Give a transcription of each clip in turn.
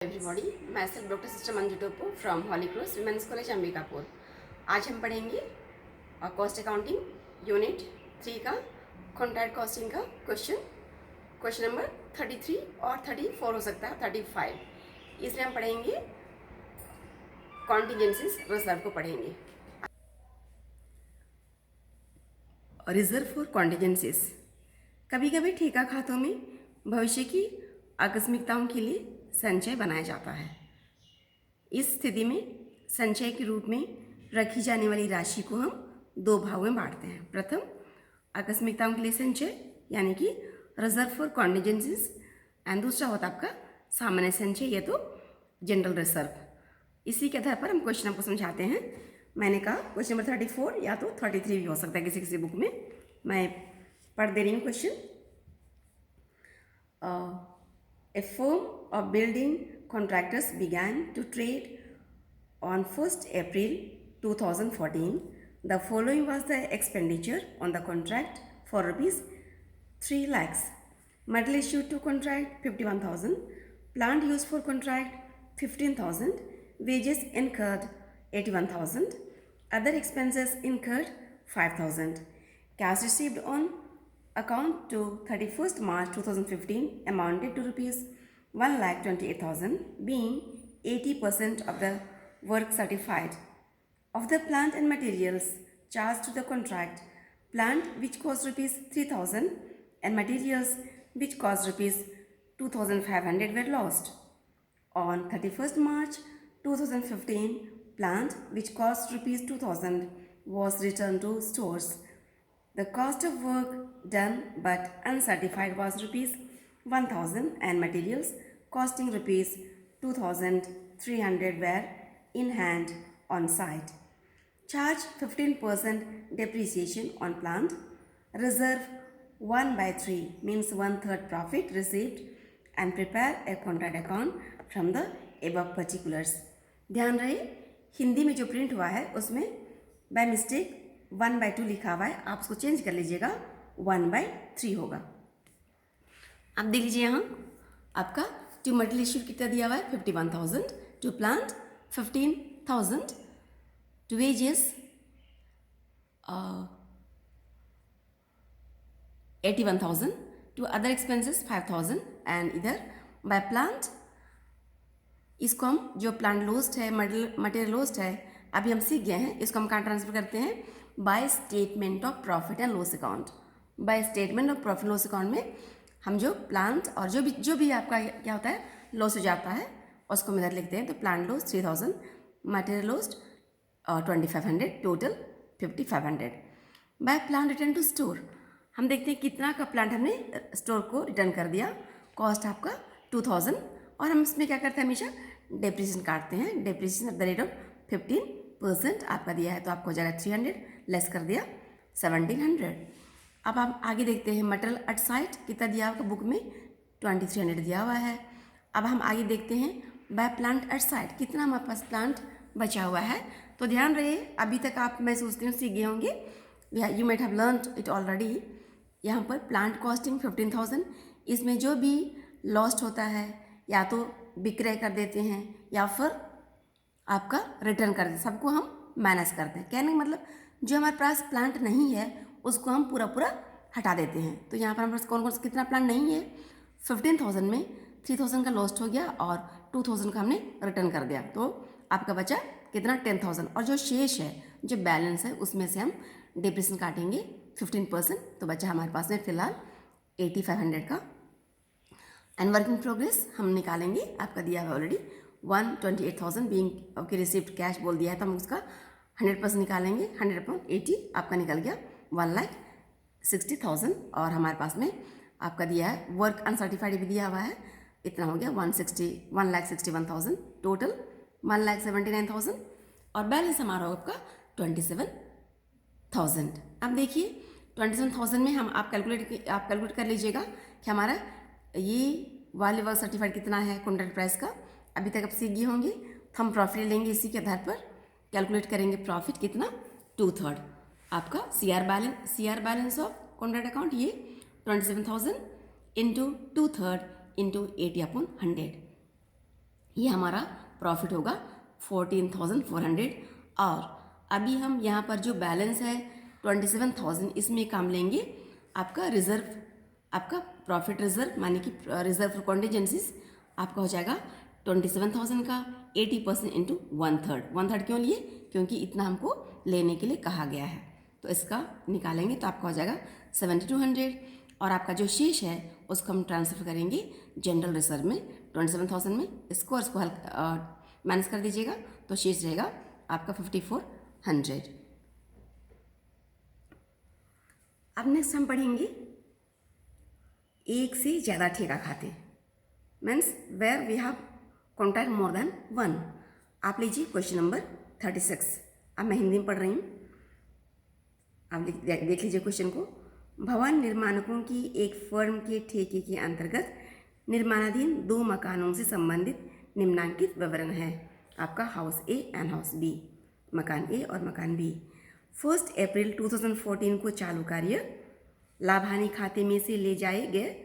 Everybody, मैं self doctor sister Manju Toppo from Holy Cross women's college Ambikapur. आज हम पढ़ेंगे कॉस्ट अकाउंटिंग यूनिट 3 का कॉन्ट्रैक्ट कॉस्टिंग का क्वेश्चन नंबर 33 और 34 हो सकता है, 35। इसलिए हम पढ़ेंगे कॉन्टिजेंसीज रिजर्व को पढ़ेंगे। रिजर्व फॉर कॉन्टिजेंसीज, कभी कभी ठेका खातों में भविष्य की आकस्मिकताओं के लिए संचय बनाया जाता है। इस स्थिति में संचय के रूप में रखी जाने वाली राशि को हम दो भागों में बांटते हैं। प्रथम, आकस्मिकताओं के लिए संचय यानी कि रिजर्व फॉर कॉन्टिजेंसीज, एंड दूसरा होता है आपका सामान्य संचय, ये तो जनरल रिजर्व। इसी के आधार पर हम क्वेश्चन आपको समझाते हैं। मैंने कहा क्वेश्चन नंबर 34 या तो 33 भी हो सकता है किसी किसी बुक में। मैं पढ़ दे रही हूँ question. A firm of building contractors began to trade on 1st April 2014. The following was the expenditure on the contract for rupees 3 lakhs. Material issued to contract 51,000. Plant used for contract 15,000. Wages incurred 81,000. Other expenses incurred 5,000. Cash received on account to 31st March 2015 amounted to rupees 1,28,000, being 80% of the work certified. Of the plant and materials charged to the contract, plant which cost rupees 3,000 and materials which cost rupees 2,500 were lost. On 31st March 2015, plant which cost rupees 2,000 was returned to stores. The cost of work done but uncertified was rupees 1,000 and materials costing rupees 2,300 were in hand on site. Charge 15% depreciation on plant. Reserve 1/3 means 1/3 profit received and prepare a contract account from the above particulars. ध्यान रहे, हिंदी में जो print हुआ है उसमें by mistake 1/2 लिखा हुआ है, आप उसको चेंज कर लीजिएगा, 1/3 होगा। अब देख लीजिए यहाँ आपका टू मटेरियल इश्यू कितना दिया हुआ है 51,000, to plant 15,000, to wages 81,000, to other expenses 5,000 and इधर बाय प्लांट इसको हम जो प्लांट लॉस्ट है मटेरियल लॉस्ट है अभी हम सीख गए हैं, इसको हम कहाँ ट्रांसफर करते हैं by statement of profit and loss account. By statement of profit loss account में हम जो प्लांट और जो भी आपका क्या होता है लॉस हो जाता है उसको हम इधर लिखते हैं। तो plant loss 3,000, material lost 2,500, total 5,500। By plant return to store, हम देखते हैं कितना का प्लांट हमने स्टोर को रिटर्न कर दिया, कॉस्ट आपका 2,000 और हम इसमें क्या करते हैं हमेशा डेप्रिसिएशन काटते हैं। Depreciation at the rate of 15% आपका दिया है तो आपको हो जाएगा 300, लेस कर दिया 1,700। अब हम आगे देखते हैं मटेरियल एट साइट कितना दिया आपका बुक में 2,300 दिया हुआ है। अब हम आगे देखते हैं बाय प्लांट एट साइट कितना हमारे पास प्लांट बचा हुआ है। तो ध्यान रहे, अभी तक आप मैं सोचती हूँ सीख गए होंगे, you might have learned it already. यहाँ पर प्लांट कॉस्टिंग 15,000, इसमें जो भी लॉस्ट होता है या तो विक्रय कर देते हैं या फिर आपका रिटर्न कर देते, सबको हम माइनस करते हैं। कहने का मतलब जो हमारे पास प्लांट नहीं है उसको हम पूरा हटा देते हैं। तो यहाँ पर हमारे पास कौन कौन सा कितना प्लांट नहीं है, 15,000 में 3,000 का लॉस्ट हो गया और 2,000 का हमने रिटर्न कर दिया, तो आपका बचा कितना 10,000। और जो शेष है जो बैलेंस है उसमें से हम डिप्रेशन काटेंगे 15%, तो बचा हमारे पास में फिलहाल 8,500 का। एंड वर्क इन प्रोग्रेस हम निकालेंगे, आपका दिया है ऑलरेडी 128,000 बीइंग आपके रिसिप्ट कैश बोल दिया है तो हम उसका 100% निकालेंगे। 100/80 आपका निकल गया 1,60,000 और हमारे पास में आपका दिया है वर्क अनसर्टिफाइड भी दिया हुआ है, इतना हो गया 1,61,000, टोटल 1,79,000 और बैलेंस हमारा होगा आपका 27,000। अब देखिए 27,000 में हम आप कैलकुलेट कर लीजिएगा कि हमारा ये वाले वर्क सर्टिफाइड कितना है कॉन्ट्रैक्ट प्राइस का। अभी तक आप सीख गए होंगे, तो हम प्रॉफिट लेंगे, इसी के आधार पर कैलकुलेट करेंगे प्रॉफिट कितना 2/3 आपका C R balance of contract account, ये 27,000 इंटू 2/3 इंटू 80/100 ये हमारा प्रॉफिट होगा 14,400। और अभी हम यहाँ पर जो बैलेंस है 27,000, इसमें काम लेंगे आपका रिजर्व, आपका प्रॉफिट रिजर्व माने कि रिजर्व फॉर कॉन्टीजेंसीज आपका हो जाएगा 27,000 का 80% इंटू 1/3। 1/3 क्यों लिए? क्योंकि इतना हमको लेने के लिए कहा गया है, तो इसका निकालेंगे तो आपका हो जाएगा 7,200। और आपका जो शेष है उसको हम ट्रांसफ़र करेंगे जनरल रिजर्व में 27,000 में। इसको और इसको माइनस कर दीजिएगा तो शेष रहेगा आपका 5,400। अब नेक्स्ट हम पढ़ेंगे एक से ज़्यादा ठेका खाते, means where we have contract more than 1। आप लीजिए क्वेश्चन नंबर 36। अब मैं हिंदी में पढ़ रही हूँ, आप देख लीजिए क्वेश्चन को। भवन निर्माणकों की एक फर्म के ठेके के अंतर्गत निर्माणाधीन 2 मकानों से संबंधित निम्नांकित विवरण है। आपका house A and house B, मकान ए और मकान बी। 1 अप्रैल 2014 को चालू कार्य लाभ हानि खाते में से ले जाए गए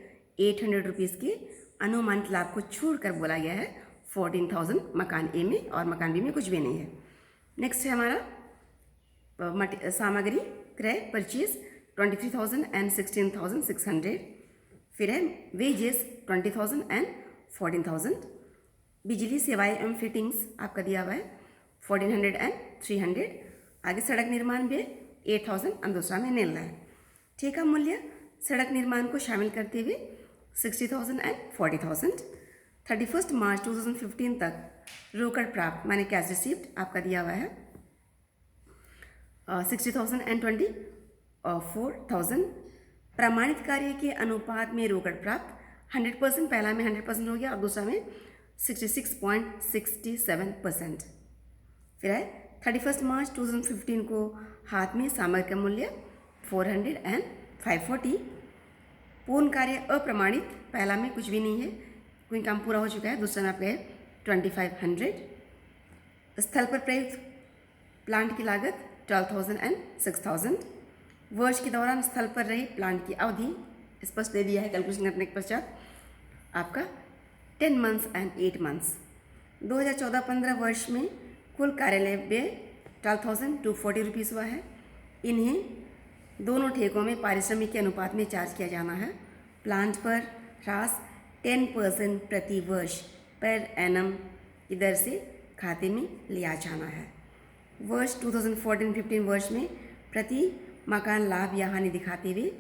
800 रुपीज़ के अनुमानित लाभ को छोड़कर बोला गया है 14,000 मकान ए में, और मकान बी में कुछ भी नहीं है। नेक्स्ट है हमारा सामग्री क्रय परचेज 23,000 एंड 16,600। फिर है वेजेस 20,000 एंड 14,000। बिजली सेवाएं एवं फिटिंग्स आपका दिया हुआ है 1,400 एंड 300। आगे सड़क निर्माण भी 8,000 और दूसरा में निल है। ठेका मूल्य सड़क निर्माण को शामिल करते हुए 60,000 एंड 40,000। 31 मार्च 2015 तक रोकड़ प्राप्त माने कैश रिसीव्ड आपका दिया हुआ है 60,000 एंड 24,000। प्रमाणित कार्य के अनुपात में रोकड़ प्राप्त 100%, पहला में 100% हो गया और दूसरा में 66.67%। फिर है 31 मार्च 2015 को हाथ में सामग्री का मूल्य 400 एंड 540। पूर्ण कार्य अप्रमाणित, पहला में कुछ भी नहीं है, कोई काम पूरा हो चुका है, दूसरा में आपका है 2,500। स्थल पर प्रयुक्त प्लांट की लागत 12,000 एंड 6,000। वर्ष के दौरान स्थल पर रहे प्लांट की अवधि स्पष्ट दे दिया है कैलकुलेशन करने के पश्चात आपका 10 मंथ्स एंड 8 मंथ्स। 2014-15 वर्ष में कुल कार्यालय व्यय 12,240 रुपीज़ हुआ है। इन्हें दोनों ठेकों में पारिश्रमिक के अनुपात में चार्ज किया जाना है। प्लांट पर ह्रास 10% प्रति वर्ष पर एनम की दर से खाते में लिया जाना है। वर्ष 2014-15 वर्ष में प्रति मकान लाभ या हानि दिखाते हुए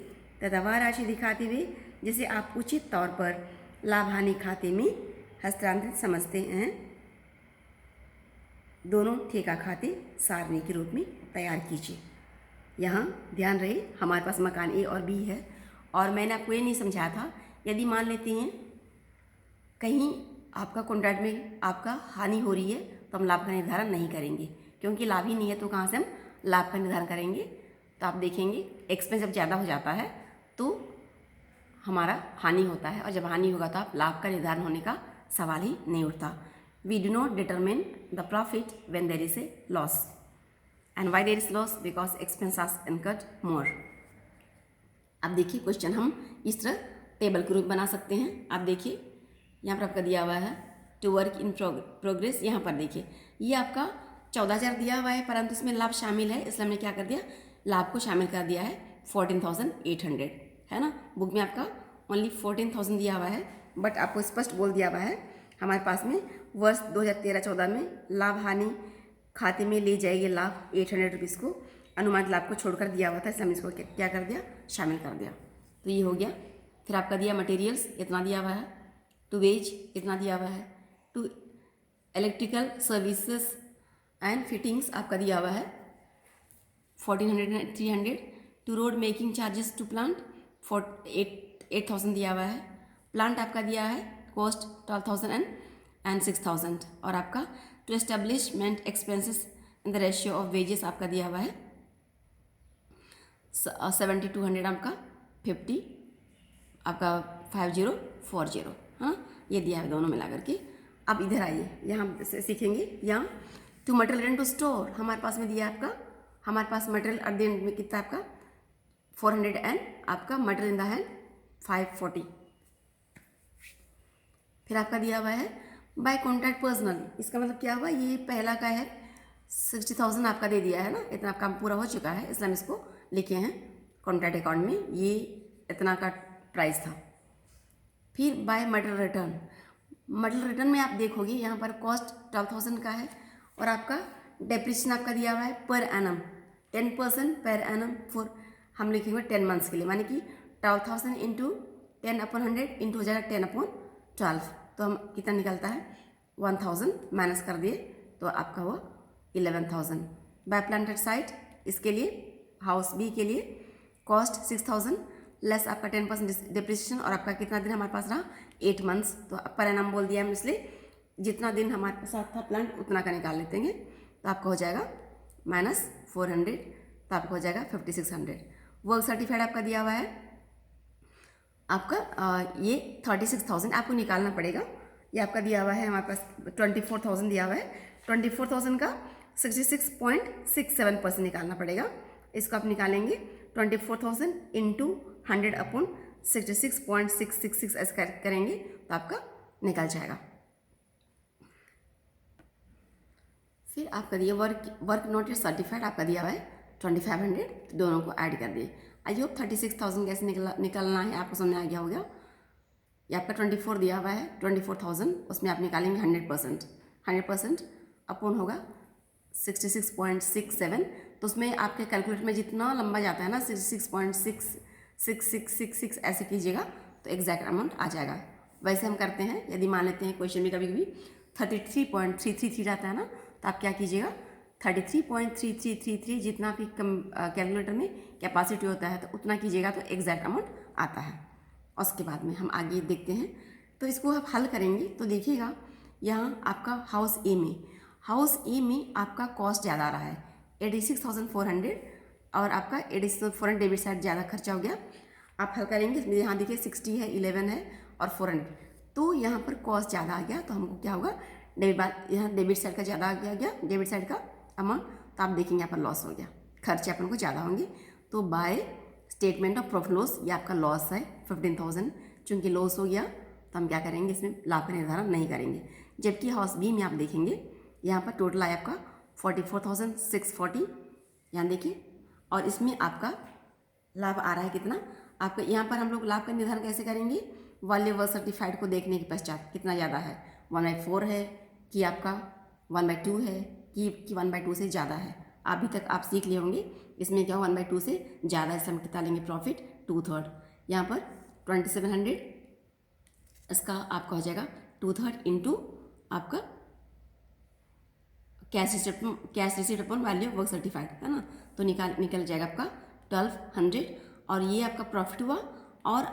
तथा वह राशि दिखाते हुए जिसे आप उचित तौर पर लाभ हानि खाते में हस्तांतरित समझते हैं, दोनों ठेका खाते सारणी के रूप में तैयार कीजिए। यहाँ ध्यान रहे हमारे पास मकान ए और बी है, और मैंने आपको ये नहीं समझाया था, यदि मान लेते हैं कहीं आपका कॉन्ट्रैक्ट में आपका हानि हो रही है तो हम लाभ का निर्धारण नहीं करेंगे, क्योंकि लाभ ही नहीं है तो कहाँ से हम लाभ का निर्धारण करेंगे। तो आप देखेंगे एक्सपेंस जब ज़्यादा हो जाता है तो हमारा हानि होता है, और जब हानि होगा तो आप लाभ का निर्धारण होने का सवाल ही नहीं उठता। We do not determine the profit when there is a loss, and why there is loss, because expense are incurred more. अब देखिए क्वेश्चन हम इस तरह टेबल के रूप बना सकते हैं। आप देखिए यहाँ पर आपका दिया हुआ है टू वर्क इन प्रोग्रेस। यहाँ पर देखिए ये आपका 14,000 दिया हुआ है, परंतु इसमें लाभ शामिल है, इसलिए हमने क्या कर दिया, लाभ को शामिल कर दिया है 14,800, है ना। बुक में आपका ओनली 14,000 दिया हुआ है, बट आपको स्पष्ट बोल दिया हुआ है हमारे पास में वर्ष 2013-14 में लाभ हानि खाते में ले जाएंगे लाभ 800 रुपीज़ को अनुमानित लाभ को छोड़कर दिया हुआ था, इसलिए हमने इसको क्या कर दिया, शामिल कर दिया। तो ये हो गया। फिर आपका दिया मटेरियल्स इतना दिया हुआ है, टू वेज इतना दिया हुआ है, to electrical services and fittings आपका दिया हुआ है 1,400 and 300। To road making charges to plant 8,000 दिया हुआ है। प्लांट आपका दिया है कॉस्ट 12,000 एंड 6,000। और आपका to establishment expenses in the ratio of wages आपका दिया हुआ है 7,200 आपका 50 आपका 5,040, हाँ ये दिया है दोनों मिला करके। अब इधर आइए, यहाँ सीखेंगे, यहाँ to material and to store हमारे पास में दिया आपका, हमारे पास मटेरियल अर्ध में कितना आपका 400 एंड आपका मटेरियल इन द हैंड 540। फिर आपका दिया हुआ है बाय कॉन्ट्रैक्ट पर्सनल, इसका मतलब क्या हुआ, ये पहला का है 60,000 आपका दे दिया है ना, इतना काम पूरा हो चुका है, इसलिए हम इसको लिखे हैं कॉन्ट्रैक्ट अकाउंट में, ये इतना का प्राइस था। फिर by material return, material return में आप देखोगे यहाँ पर कॉस्ट 12,000 का है और आपका डेप्रिसिएशन आपका दिया हुआ है per annum 10% per annum for, हम लिखेंगे 10 मंथ्स के लिए, माने कि 12,000 इंटू 10/100 इंटू हो जाएगा 10/12, तो हम कितना निकलता है 1,000 माइनस कर दिए तो आपका हुआ 11,000। बाय प्लांटेड साइट, इसके लिए हाउस बी के लिए कॉस्ट 6,000 लेस आपका 10% डिप्रिसिएशन और आपका कितना दिन हमारे पास रहा 8 मंथ्स, तो पर एनम बोल दिया हम, इसलिए जितना दिन हमारे साथ था प्लांट उतना का निकाल लेते हैं, तो आपका हो जाएगा -400, तो आपका हो जाएगा 5,600। वर्क सर्टिफाइड आपका दिया हुआ है आपका ये 36,000 आपको निकालना पड़ेगा, ये आपका दिया हुआ है हमारे पास 24,000 दिया हुआ है, 24,000 का 66.67% निकालना पड़ेगा, इसको आप निकालेंगे 24,000 इंटू 100/66.666 ऐसे करेंगे तो आपका निकल जाएगा। फिर आपका दिया वर्क नोटिस सर्टिफाइड आपका दिया हुआ है 2,500, दोनों को ऐड कर दिए। आई होप 36,000 कैसे निकलना है आपको समझ आ गया होगा। ये आपका 24 दिया हुआ है, 24,000 उसमें आप निकालेंगे 100% अपॉन होगा 66.67, तो उसमें आपके कैलकुलेटर में जितना लंबा जाता है ना 66.6666 ऐसे कीजिएगा तो एग्जैक्ट अमाउंट आ जाएगा। वैसे हम करते हैं, यदि मान लेते हैं क्वेश्चन में कभी कभी 33.333 रहता है ना, तो आप क्या कीजिएगा 33.3333 जितना भी कैलकुलेटर में कैपेसिटी होता है तो उतना कीजिएगा तो एग्जैक्ट अमाउंट आता है। उसके बाद में हम आगे देखते हैं, तो इसको आप हल करेंगे तो देखिएगा यहाँ आपका हाउस ए में आपका कॉस्ट ज़्यादा आ रहा है 86,400 और आपका 86,400 डेबिट साइड ज़्यादा खर्चा हो गया। आप हल करेंगे, यहाँ देखिए 60 है, 11 है और 400, तो यहाँ पर कॉस्ट ज़्यादा आ गया, तो हमको क्या होगा यहाँ डेबिट साइड का ज़्यादा आ गया डेबिट साइड का अमाउंट, तो आप देखेंगे यहाँ पर लॉस हो गया, खर्चे अपन को ज़्यादा होंगे, तो by statement of profit loss ये आपका लॉस है 15,000, चूँकि लॉस हो गया तो हम क्या करेंगे इसमें लाभ का निर्धारण नहीं करेंगे। जबकि हाउस बी में आप देखेंगे यहाँ पर टोटल आया आपका 44,640, यहाँ देखिए, और इसमें आपका लाभ आ रहा है कितना आपका, यहाँ पर हम लोग लाभ का निर्धारण कैसे करेंगे, वैल्यू वर्क सर्टिफाइड को देखने के पश्चात कितना ज़्यादा है 1/4 है कि आपका 1/2 है कि 1/2 से ज़्यादा है। अभी तक आप सीख लिए होंगे इसमें क्या 1/2 से ज़्यादा, इससे हम कितना लेंगे प्रॉफिट 2/3, यहाँ पर 2,700 इसका आपका हो जाएगा 2/3 इंटू आपका cash receipt upon value work certified है ना, तो निकल जाएगा आपका 1,200 और ये आपका प्रॉफिट हुआ, और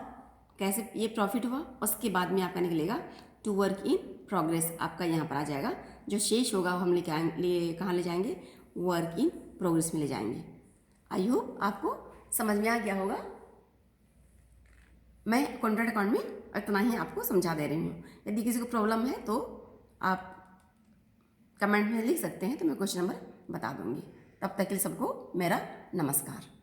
कैसे ये प्रॉफिट हुआ उसके बाद में आपका निकलेगा टू वर्क इन प्रोग्रेस, आपका यहाँ पर आ जाएगा, जो शेष होगा हम कहाँ ले जाएंगे वर्क इन प्रोग्रेस में ले जाएंगे। आई होप आपको समझ में आ गया होगा। मैं कॉन्ट्रैक्ट अकाउंट में इतना ही आपको समझा दे रही हूँ, यदि किसी को प्रॉब्लम है तो आप कमेंट में लिख सकते हैं, तो मैं क्वेश्चन नंबर बता दूंगी। तब तक के लिए सबको मेरा नमस्कार।